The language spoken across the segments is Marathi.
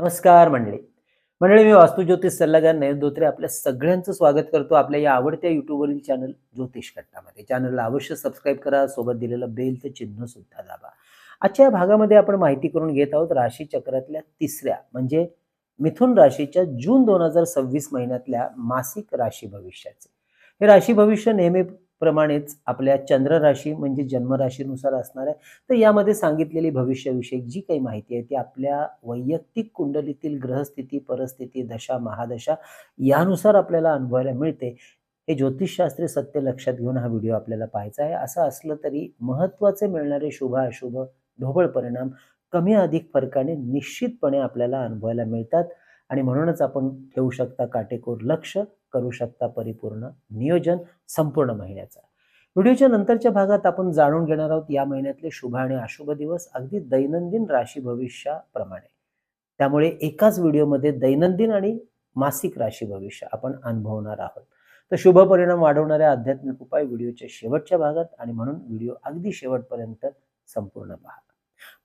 नमस्कार मंडळी. मंडळी, मी वास्तुज्योतिष सल्लागार नयन धोत्रे आपल्या सगळ्यांचं स्वागत करतो आपल्या या आवडत्या YouTubeवरील चॅनल ज्योतिष कट्टामध्ये. चॅनलला अवश्य सबस्क्राईब करा, सोबत दिलेलं बेलचं चिन्ह सुद्धा दाबा. आजच्या या भागामध्ये आपण माहिती करून घेत आहोत राशी चक्रातल्या तिसऱ्या म्हणजे मिथुन राशीच्या जून 2026 महिन्यातल्या मासिक राशी भविष्याचे. हे राशी भविष्य नेहमीप्रमाणेच आपल्या चंद्र राशी म्हणजे जन्म राशीनुसार असणार आहे. तर यामध्ये सांगितलेली भविष्याविषयी जी काही माहिती आहे ती आपल्या वैयक्तिक कुंडलीतील ग्रहस्थिती, परिस्थिती, दशा, महादशा यानुसार आपल्याला अनुभवायला मिळते. हे ज्योतिषशास्त्रीय सत्य लक्षात घेऊन हा व्हिडिओ आपल्याला पाहायचा आहे. असं असलं तरी महत्त्वाचे मिळणारे शुभ अशुभ ढोबळ परिणाम कमी अधिक फरकाने निश्चितपणे आपल्याला अनुभवायला मिळतात आणि म्हणूनच आपण ठेवू शकता काटेकोर लक्ष, करू शकता परिपूर्ण नियोजन संपूर्ण महिन्याचा. व्हिडिओच्या नंतरच्या भागात आपण जाणून घेणार आहोत या महिन्यातले शुभ आणि अशुभ दिवस अगदी दैनंदिन राशी भविष्याप्रमाणे. त्यामुळे एकाच व्हिडिओमध्ये दैनंदिन आणि मासिक राशी भविष्य आपण अनुभवणार आहोत. तर शुभ परिणाम वाढवणाऱ्या आध्यात्मिक उपाय व्हिडिओच्या शेवटच्या भागात आणि म्हणून व्हिडिओ अगदी शेवटपर्यंत संपूर्ण पहा.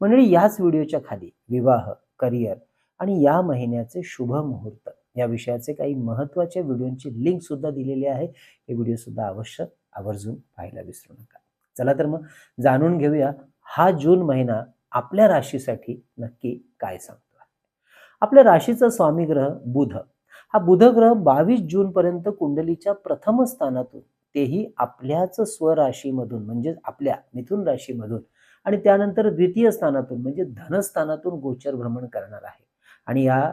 मंडळी, याच व्हिडिओच्या खाली विवाह, करिअर आणि या महिन्याचे शुभ मुहूर्त या विषयाचे काही महत्त्वाच्या व्हिडिओंची लिंक सुद्धा दिलेली आहे. हे व्हिडिओ सुद्धा अवश्य आवर्जून पाहायला विसरू नका. चला तर मग जाणून घेऊया हा जून महिना आपल्या राशीसाठी नक्की काय सांगतो. आपल्या राशीचा स्वामी ग्रह बुध. हा बुध ग्रह 22 जून पर्यंत कुंडलीच्या प्रथम स्थानातून, तेही आपल्याच स्वराशीमधून म्हणजे आपल्या मिथुन राशीमधून आणि त्यानंतर द्वितीय स्थानातून म्हणजे धनस्थानातून गोचर भ्रमण करणार आहे. आणि या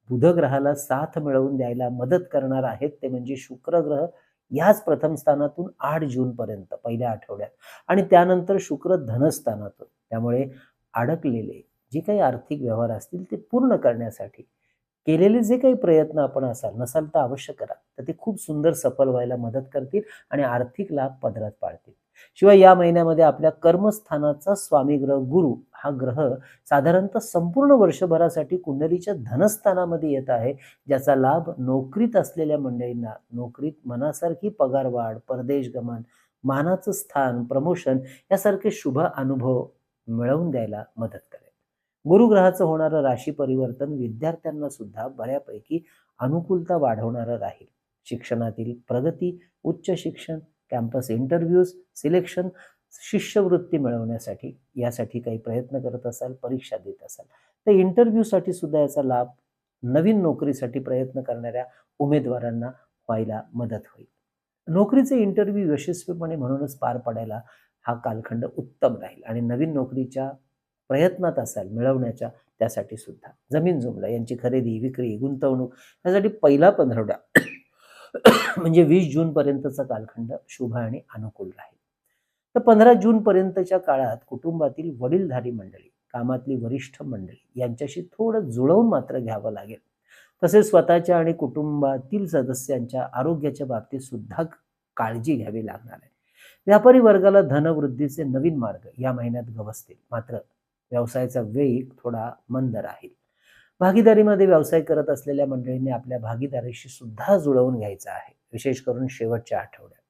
बुध ग्रहाला साथ मिळवून द्यायला मदत करणार आहेत ते म्हणजे शुक्र ग्रह. याच प्रथम स्थानातून 8 जून पर्यंत पहिल्या आठवड्यात आणि त्यानंतर शुक्र धनस्थानातून. त्यामुळे अडकलेले जे काही आर्थिक व्यवहार असतील ते पूर्ण करण्यासाठी केलेले जे काही प्रयत्न आपण नसाल तर अवश्य करा, तर ते खूप सुंदर सफल व्हायला मदत करतील आणि आर्थिक लाभ पदरात पाडतील. शिवाय या महिन्यामध्ये आपल्या कर्मस्थानाचा स्वामी ग्रह गुरु हा ग्रह साधारणतः संपूर्ण वर्षभरासाठी कुंडलीच्या धनस्थानामध्ये येत आहे, ज्याचा लाभ नोकरीत असलेल्या मंडळींना नोकरीत मनासारखी पगारवाढ, परदेश गमन, मानाचं स्थान, प्रमोशन यासारखे शुभ अनुभव मिळवून द्यायला मदत करेल. गुरुग्रहाचं होणारं राशी परिवर्तन विद्यार्थ्यांना सुद्धा बऱ्यापैकी अनुकूलता वाढवणारं राहील. शिक्षणातील प्रगती, उच्च शिक्षण, कॅम्पस इंटरव्ह्यूज, सिलेक्शन, शिष्यवृत्ती मिळवण्यासाठी यासाठी काही प्रयत्न करत असाल, परीक्षा देत असाल तर इंटरव्ह्यूसाठी सुद्धा याचा लाभ नवीन नोकरीसाठी प्रयत्न करणाऱ्या उमेदवारांना व्हायला मदत होईल. नोकरीचे इंटरव्ह्यू यशस्वीपणे म्हणूनच पार पाडायला हा कालखंड उत्तम राहील आणि नवीन नोकरीच्या प्रयत्नात असाल मिळवण्याच्या त्यासाठी सुद्धा जमीन जुमला यांची खरेदी, विक्री, गुंतवणूक यासाठी पहिला पंधरवडा म्हणजे 20 जून पर्यंतचा कालखंड शुभ आणि अनुकूल राहील. तर 15 जून पर्यंतच्या काळात कुटुंबातील वडीलधारी मंडळी, कामातली वरिष्ठ मंडळी यांच्याशी थोडं जुळवून मात्र घ्यावं लागेल. तसेच स्वतःच्या आणि कुटुंबातील सदस्यांच्या आरोग्याच्या बाबतीत सुद्धा काळजी घ्यावी लागणार आहे. व्यापारी वर्गाला धनवृद्धीचे नवीन मार्ग या महिन्यात गवसतील, मात्र व्यवसायाचा वेग थोडा मंद राहील. भागीदारीमध्ये व्यवसाय करत असलेल्या मंडळींनी आपल्या भागीदारीशी सुद्धा जुळवून घ्यायचं आहे, विशेष करून शेवटच्या आठवड्यात.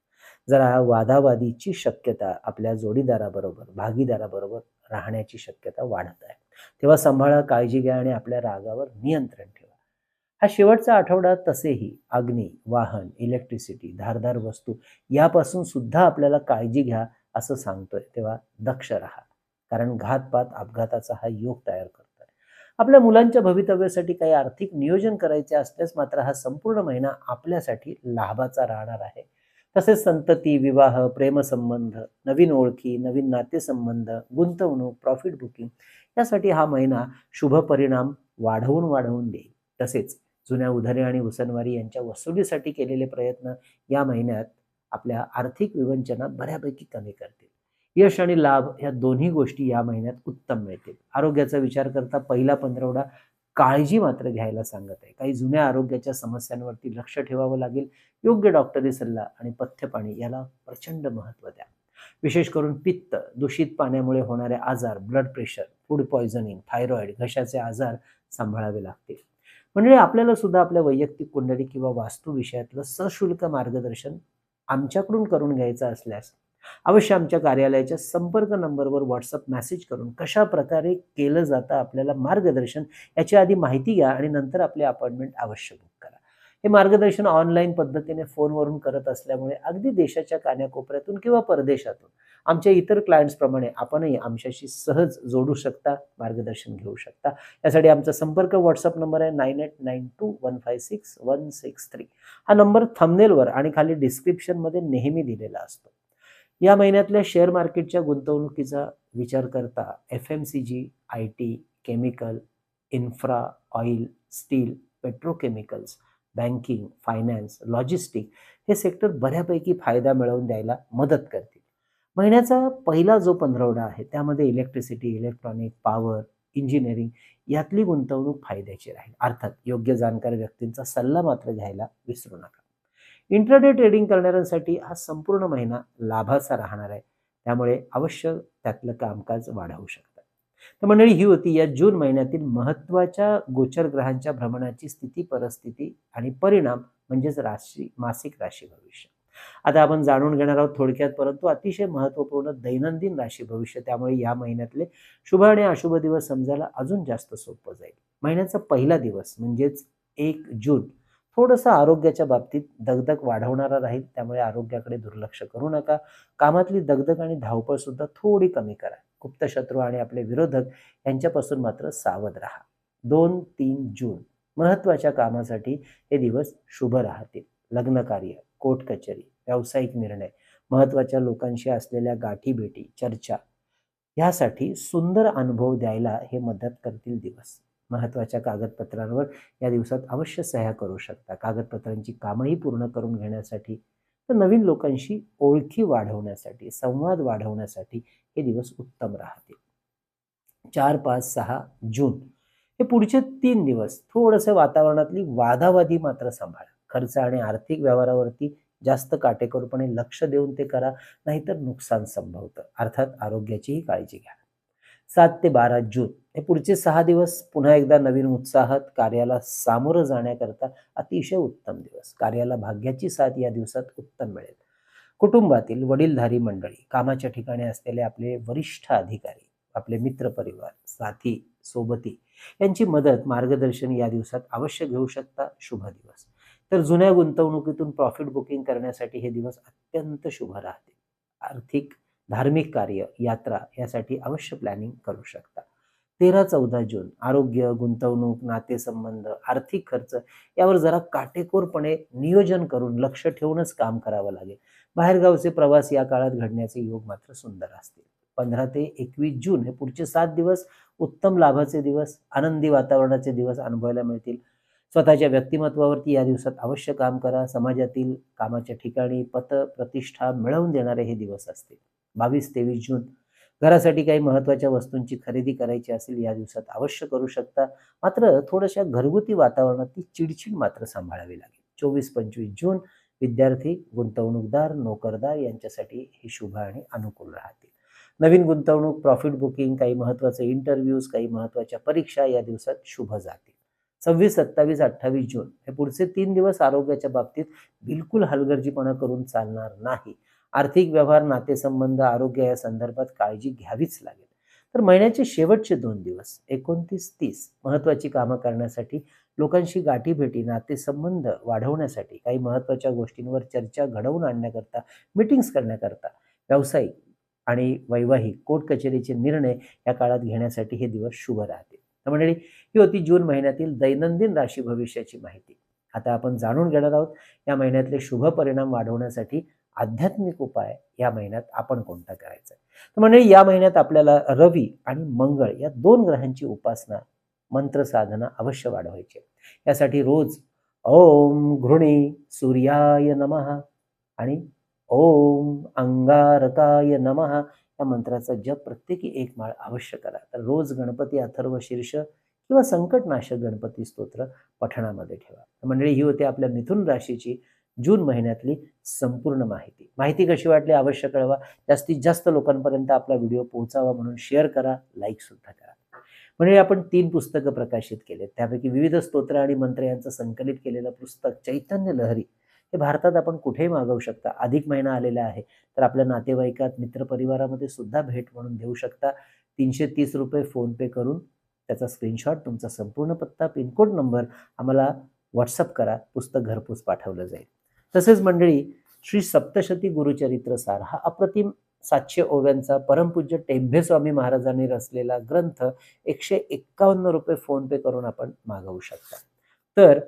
जरा वादावादीची शक्यता आपल्या जोडीदाराबरोबर, भागीदाराबरोबर राहण्याची शक्यता वाढत आहे. तेव्हा सांभाळा, काळजी घ्या आणि आपल्या रागावर नियंत्रण ठेवा. हा शेवटचा आठवडा तसेही अग्नी, वाहन, इलेक्ट्रिसिटी, धारदार वस्तू यापासून सुद्धा आपल्याला काळजी घ्या असं सांगतोय. तेव्हा दक्ष राहा, कारण घातपात अपघाताचा हा योग तयार करतोय. आपल्या मुलांच्या भवितव्यासाठी काही आर्थिक नियोजन करायचे असल्यास मात्र हा संपूर्ण महिना आपल्यासाठी लाभाचा राहणार आहे. तसेच संतती, विवाह, प्रेमसंबंध, नवीन ओळखी, नवीन नातेसंबंध, गुंतवणूक, प्रॉफिट बुकिंग यासाठी हा महिना शुभ परिणाम वाढवून देईल. तसेच जुन्या उधारी आणि उसनवारी यांच्या वसुलीसाठी केलेले प्रयत्न या महिन्यात आपल्या आर्थिक विवंचना बऱ्यापैकी कमी करतील. यश आणि लाभ या दोन्ही गोष्टी या महिन्यात उत्तम मिळतील. आरोग्याचा विचार करता पहिला पंधरवडा काळजी मात्र घ्यायला सांगत आहे. काही जुन्या आरोग्याच्या समस्यांवरती लक्ष ठेवावं लागेल. योग्य डॉक्टरी सल्ला आणि पथ्यपाणी याला प्रचंड महत्त्व द्या. विशेष करून पित्त, दूषित पाण्यामुळे होणारे आजार, blood pressure, food poisoning, thyroid, घशाचे आजार सांभाळावे लागतील. म्हणजे आपल्याला सुद्धा आपल्या वैयक्तिक कुंडली किंवा वास्तू विषयातलं सशुल्क मार्गदर्शन आमच्याकडून करून घ्यायचं असल्यास अवश्य आमच्या कार्यालयाच्या संपर्क नंबरवर व्हॉट्सअप मेसेज करून कशा प्रकारे केलं जातं आपल्याला मार्गदर्शन याची आधी माहिती घ्या आणि नंतर आपली अपॉइंटमेंट अवश्य बुक करा. हे मार्गदर्शन ऑनलाईन पद्धतीने फोनवरून करत असल्यामुळे अगदी देशाच्या कानाकोपऱ्यातून किंवा परदेशातून आमच्या इतर क्लायंट्सप्रमाणे आपणही आमच्याशी सहज जोडू शकता, मार्गदर्शन घेऊ शकता. यासाठी आमचा संपर्क व्हॉट्सअप नंबर आहे 9892156163. हा नंबर थंबनेलवर आणि खाली डिस्क्रिप्शनमध्ये नेहमी दिलेला असतो. या महिन्यातल्या शेअर मार्केटच्या गुंतवणुकीचा विचार करता FMCG, IT, chemical, infra, oil, steel, petrochemicals, banking, finance, logistic हे सेक्टर बऱ्यापैकी फायदा मिळवून द्यायला मदत करतील. महिन्याचा पहिला जो पंधरवडा आहे त्यामध्ये इलेक्ट्रिसिटी, इलेक्ट्रॉनिक, पॉवर, इंजिनिअरिंग यातली गुंतवणूक फायद्याची राहील. अर्थात योग्य जाणकार व्यक्तींचा सल्ला मात्र घ्यायला विसरू नका. इंट्राडे ट्रेडिंग करणाऱ्यांसाठी हा संपूर्ण महिना लाभाचा राहणार आहे. त्यामुळे अवश्य त्यातलं कामकाज वाढवू शकतात. तर मंडळी ही होती या जून महिन्यातील महत्त्वाच्या गोचर ग्रहांच्या भ्रमणाची स्थिती, परिस्थिती आणि परिणाम म्हणजेच मासिक राशी भविष्य. आता आपण जाणून घेणार आहोत थोडक्यात परंतु अतिशय महत्त्वपूर्ण दैनंदिन राशी भविष्य. त्यामुळे या महिन्यातले शुभ आणि अशुभ दिवस समजायला अजून जास्त सोपं जाईल. महिन्याचा पहिला दिवस म्हणजेच 1 जून थोडंसं आरोग्याच्या बाबतीत दगदग वाढवणारा राहील. त्यामुळे आरोग्याकडे दुर्लक्ष करू नका. कामातली दगदग आणि धावपळ सुद्धा थोडी कमी करा. गुप्त शत्रू आणि आपले विरोधक यांच्यापासून मात्र सावध राहा. 2-3 जून महत्त्वाच्या कामासाठी हे दिवस शुभ राहतील. लग्न कार्य, कोर्ट कचेरी, व्यावसायिक निर्णय, महत्त्वाच्या लोकांशी असलेल्या गाठीभेटी, चर्चा यासाठी सुंदर अनुभव द्यायला हे मदत करतील दिवस. महत्त्वाच्या कागदपत्रांवर या दिवसात अवश्य सह्या करू शकता. कागदपत्रांची कामही पूर्ण करून घेण्यासाठी तर नवीन लोकांशी ओळखी वाढवण्यासाठी, संवाद वाढवण्यासाठी हे दिवस उत्तम राहतील. 4, 5, 6 जून हे पुढचे 3 दिवस थोडंसं वातावरणातली वादावादी मात्र सांभाळा. खर्च आणि आर्थिक व्यवहारावरती जास्त काटेकोरपणे लक्ष देऊन ते करा, नाहीतर नुकसान संभवतं. अर्थात आरोग्याचीही काळजी घ्या. 7 ते 12 जून हे पुढचे 6 दिवस पुन्हा एकदा नवीन उत्साहात कार्याला सामोरं जाण्याकरता अतिशय उत्तम दिवस. कार्याला भाग्याची साथ या दिवसात उत्तम मिळेल. कुटुंबातील वडीलधारी मंडळी, कामाच्या ठिकाणी असलेले आपले वरिष्ठ अधिकारी, आपले मित्रपरिवार, साथी, सोबती यांची मदत, मार्गदर्शन या दिवसात अवश्य घेऊ शकता. शुभ दिवस. तर जुन्या गुंतवणुकीतून प्रॉफिट बुकिंग करण्यासाठी हे दिवस अत्यंत शुभ राहतील. आर्थिक, धार्मिक कार्य, यात्रा यासाठी अवश्य प्लॅनिंग करू शकता. 13-14 जून आरोग्य, गुंतवणूक, नातेसंबंध, आर्थिक खर्च यावर जरा काटेकोरपणे नियोजन करून लक्ष ठेवूनच काम करावं लागेल. बाहेरगावचे प्रवास या काळात घडण्याचे योग मात्र सुंदर असतील. 15 ते 21 जून हे पुढचे 7 दिवस उत्तम लाभाचे दिवस, आनंदी वातावरणाचे दिवस अनुभवायला मिळतील. स्वतःच्या व्यक्तिमत्वावरती या दिवसात अवश्य काम करा. समाजातील, कामाच्या ठिकाणी पत प्रतिष्ठा मिळवून देणारे हे दिवस असतील. 22-23 जून घरासाठी काही महत्त्वाच्या वस्तूंची खरेदी करायची असेल या दिवसात अवश्य करू शकता. मात्र थोड्याशा घरगुती वातावरणात ती चिडचिड मात्र सांभाळावी लागेल. 24-25 जून विद्यार्थी, गुंतवणूकदार, नोकरदार यांच्यासाठी हे शुभ आणि अनुकूल राहतील. नवीन गुंतवणूक, प्रॉफिट बुकिंग, काही महत्त्वाचे इंटरव्ह्यूज, काही महत्त्वाच्या परीक्षा या दिवसात शुभ जातील. 26, 27, 28 जून हे पुढचे 3 दिवस आरोग्याच्या बाबतीत बिलकुल हलगर्जीपणा करून चालणार नाही. आर्थिक व्यवहार, नातेसंबंध, आरोग्य या संदर्भात काळजी घ्यावीच लागेल. तर महिन्याचे शेवटचे 2 दिवस 29-30 महत्त्वाची कामं करण्यासाठी, लोकांशी गाठीभेटी, नातेसंबंध वाढवण्यासाठी, काही महत्त्वाच्या गोष्टींवर चर्चा घडवून आणण्याकरता, मीटिंग्स करण्याकरता, व्यावसायिक आणि वैवाहिक, कोर्ट कचेरीचे निर्णय या काळात घेण्यासाठी हे दिवस शुभ राहतील. तर मंडळी ही होती जून महिन्यातील दैनंदिन राशी भविष्याची माहिती. आता आपण जाणून घेणार आहोत या महिन्यातले शुभ परिणाम वाढवण्यासाठी आध्यात्मिक उपाय या महिन्यात आपण कोणता करायचा. तर मंडळी या महिन्यात आपल्याला रवी आणि मंगळ या 2 ग्रहांची उपासना, मंत्र साधना अवश्य वाढवायची. यासाठी रोज ओम घृणी सूर्याय नमः आणि ओम अंगारकाय नमः या मंत्राचा जप प्रत्येकी 1 माळ अवश्य करा. तर रोज गणपती अथर्व शीर्ष किंवा संकटनाशक गणपती स्तोत्र पठणामध्ये ठेवा. तर मंडळी ही होती आपल्या मिथुन राशीची जून महिन्यातली संपूर्ण माहिती. माहिती कशी वाटली अवश्य कळवा. जास्तीत जास्त लोकांपर्यंत आपला व्हिडिओ पोहोचावा म्हणून शेअर करा, लाईक सुद्धा करा. म्हणजे आपण 3 पुस्तकं प्रकाशित केलेत. त्यापैकी विविध स्तोत्र आणि मंत्र यांचं संकलित केलेलं पुस्तक चैतन्य लहरी हे भारतात आपण कुठेही मागवू शकता. अधिक महिना आलेला आहे तर आपल्या नातेवाईकात मित्रपरिवारामध्ये सुद्धा भेट म्हणून देऊ शकता. ₹330 फोनपे करून त्याचा स्क्रीनशॉट, तुमचा संपूर्ण पत्ता, पिनकोड नंबर आम्हाला व्हॉट्सअप करा. पुस्तक घरपोच पाठवलं जाईल. तसेच मंडळी, श्री सप्तशती गुरुचरित्र सार हा अप्रतिम 700 ओव्यांचा परमपूज्य टेंभे स्वामी महाराजांनी रचलेला ग्रंथ ₹151 फोनपे करून आपण मागवू शकता. तर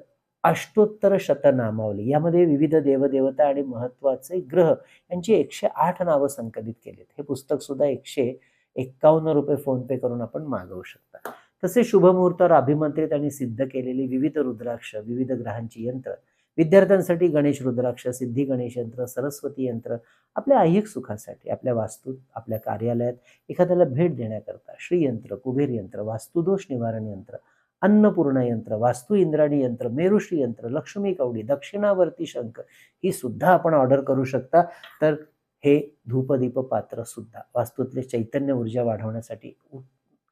अष्टोत्तर शतनामावली यामध्ये विविध देवदेवता आणि महत्वाचे ग्रह यांची 108 नावं संकलित केलीत. हे पुस्तक सुद्धा ₹151 फोनपे करून आपण मागवू शकता. तसे शुभमुहूर्तावर अभिमंत्रित आणि सिद्ध केलेली विविध रुद्राक्ष, विविध ग्रहांची यंत्र, विद्यार्थ्यांसाठी गणेश रुद्राक्ष, सिद्धी गणेश यंत्र, सरस्वती यंत्र, आपल्या ऐहिक सुखासाठी, आपल्या वास्तूत, आपल्या कार्यालयात एखाद्याला भेट देण्याकरता श्रीयंत्र, कुबेर यंत्र, वास्तुदोष निवारण यंत्र, अन्नपूर्णा यंत्र, वास्तू इंद्राणी यंत्र, मेरुश्री यंत्र, लक्ष्मी कवडी, दक्षिणावर्ती शंख ही सुद्धा आपण ऑर्डर करू शकता. तर हे धूपदीप पात्र सुद्धा वास्तूतले चैतन्य ऊर्जा वाढवण्यासाठी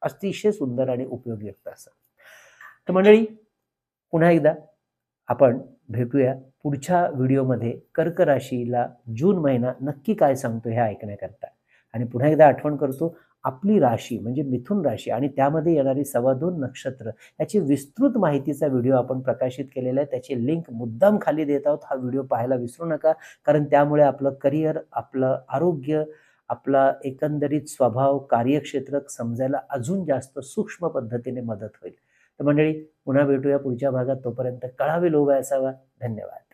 अतिशय सुंदर आणि उपयोगी असतात. तर मंडळी, पुन्हा एकदा आपण भेटूया पुढच्या व्हिडिओमध्ये. कर्क राशीला जून महिना नक्की काय सांगतो हे ऐकण्याकरता. आणि पुन्हा एकदा आठवण करतो, आपली राशी म्हणजे मिथुन राशी आणि त्यामध्ये येणारी 2.25 नक्षत्र याची विस्तृत माहितीचा व्हिडिओ आपण प्रकाशित केलेला आहे. त्याची लिंक मुद्दाम खाली देत आहोत. हा व्हिडिओ पाहायला विसरू नका, कारण त्यामुळे आपलं करिअर, आपलं आरोग्य, आपला एकंदरीत स्वभाव, कार्यक्षेत्र समजायला अजून जास्त सूक्ष्म पद्धतीने मदत होईल. तर मंडळी, पुन्हा भेटूया पुढच्या भागात. तोपर्यंत कळावे लोभ असावा. धन्यवाद.